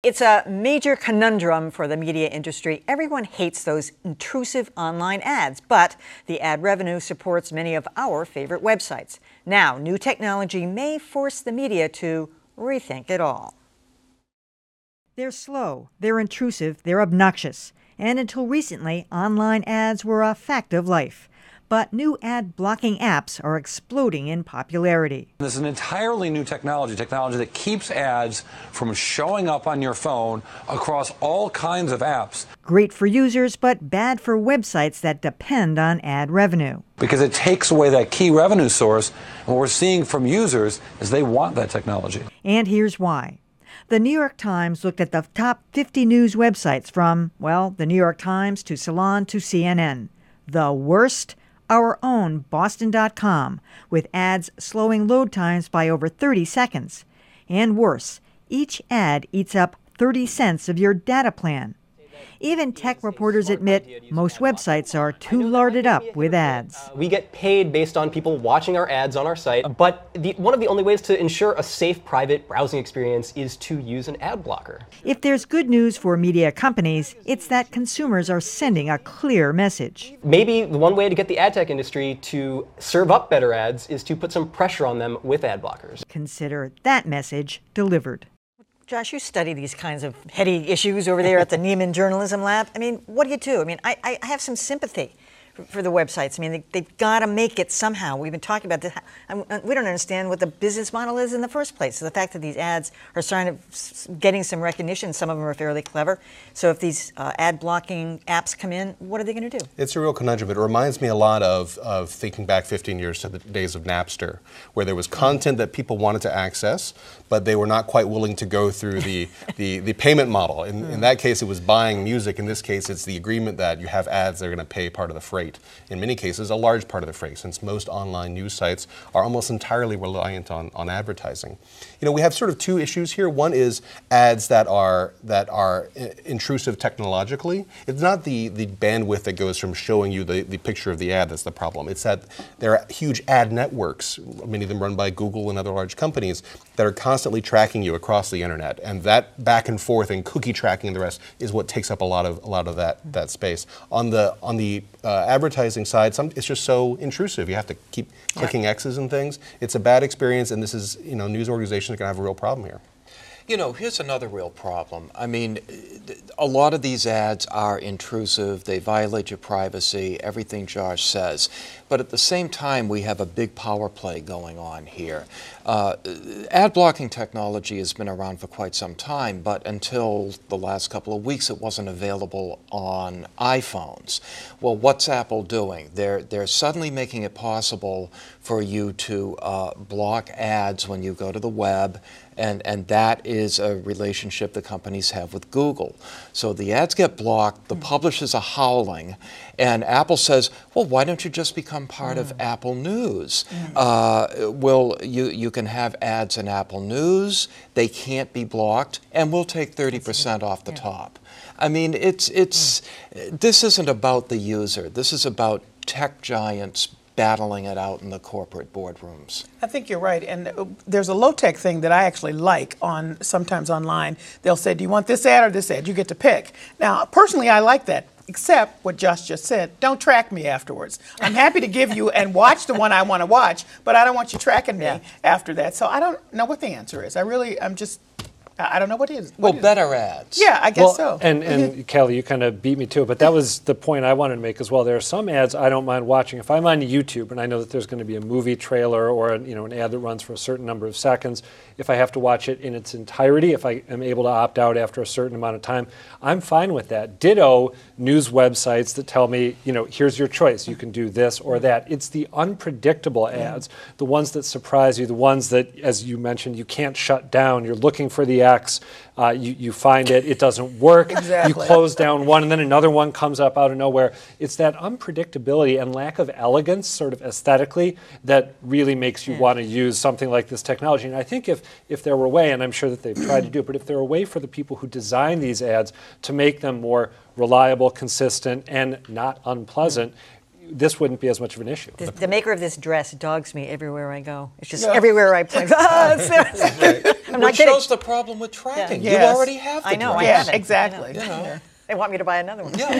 It's a major conundrum for the media industry. Everyone hates those intrusive online ads, but the ad revenue supports many of our favorite websites. Now, new technology may force the media to rethink it all. They're slow, they're intrusive, they're obnoxious. And until recently, online ads were a fact of life. But new ad blocking apps are exploding in popularity. This is an entirely new technology that keeps ads from showing up on your phone across all kinds of apps. Great for users, but bad for websites that depend on ad revenue. Because it takes away that key revenue source, and what we're seeing from users is they want that technology. And here's why. The New York Times looked at the top 50 news websites from, well, the New York Times to Salon to CNN. The worst? Our own Boston.com, with ads slowing load times by over 30 seconds. And worse, each ad eats up 30 cents of your data plan. Even tech reporters admit most websites are too larded up with ads. We get paid based on people watching our ads on our site, but one of the only ways to ensure a safe private browsing experience is to use an ad blocker. If there's good news for media companies, it's that consumers are sending a clear message. Maybe the one way to get the ad tech industry to serve up better ads is to put some pressure on them with ad blockers. Consider that message delivered. Josh, you study these kinds of heady issues over there at the Nieman Journalism Lab. I mean, what do you do? I mean, I have some sympathy for the websites. I mean, they've got to make it somehow. We've been talking about this. We don't understand what the business model is in the first place. So the fact that these ads are getting some recognition, some of them are fairly clever. So if these ad blocking apps come in, what are they going to do? It's a real conundrum. It reminds me a lot of thinking back 15 years to the days of Napster, where there was content that people wanted to access, but they were not quite willing to go through the payment model. In that case, it was buying music. In this case, it's the agreement that you have ads that are going to pay part of the freight. In many cases, a large part of the freight, since most online news sites are almost entirely reliant on advertising. You know, we have sort of two issues here. One is ads that are intrusive technologically. It's not the bandwidth that goes from showing you the picture of the ad that's the problem. It's that there are huge ad networks, many of them run by Google and other large companies, that are constantly tracking you across the internet. And that back and forth and cookie tracking and the rest is what takes up a lot of that space. On the advertising side, it's just so intrusive. You have to keep clicking X's and things. It's a bad experience, and this is, news organizations are going to have a real problem here. You know, here's another real problem. I mean, a lot of these ads are intrusive. They violate your privacy, everything Josh says. But at the same time, we have a big power play going on here. Ad blocking technology has been around for quite some time, but until the last couple of weeks, it wasn't available on iPhones. Well, what's Apple doing? They're suddenly making it possible for you to block ads when you go to the web, and that is a relationship the companies have with Google. So the ads get blocked, the publishers are howling, and Apple says, well, why don't you just become part of Apple News? Well, you can have ads in Apple News, they can't be blocked, and we'll take 30% off the top. I mean, this isn't about the user. This is about tech giants battling it out in the corporate boardrooms. I think you're right, and there's a low-tech thing that I actually like sometimes online. They'll say, do you want this ad or this ad? You get to pick. Now, personally, I like that, except what Josh just said, don't track me afterwards. I'm happy to give you and watch the one I want to watch, but I don't want you tracking me after that. So I don't know what the answer is. I don't know what it is. Well, better ads. Yeah, I guess so. And Kelly, you kind of beat me to it, but that was the point I wanted to make as well. There are some ads I don't mind watching. If I'm on YouTube and I know that there's going to be a movie trailer or an ad that runs for a certain number of seconds, if I have to watch it in its entirety, if I am able to opt out after a certain amount of time, I'm fine with that. Ditto news websites that tell me, here's your choice. You can do this or that. It's the unpredictable ads, the ones that surprise you, the ones that, as you mentioned, you can't shut down. You're looking for the X, you find it doesn't work. Exactly. You close down one, and then another one comes up out of nowhere. It's that unpredictability and lack of elegance, sort of aesthetically, that really makes you want to use something like this technology. And I think if there were a way, and I'm sure that they've tried to do it, but if there were a way for the people who design these ads to make them more reliable, consistent, and not unpleasant, this wouldn't be as much of an issue. The maker of this dress dogs me everywhere I go. It's just everywhere I point. It's there. I'm not Which kidding. shows the problem with tracking. Yes. You already have the I know, dress. I Yeah, have it. exactly. You know. They want me to buy another one. Yeah.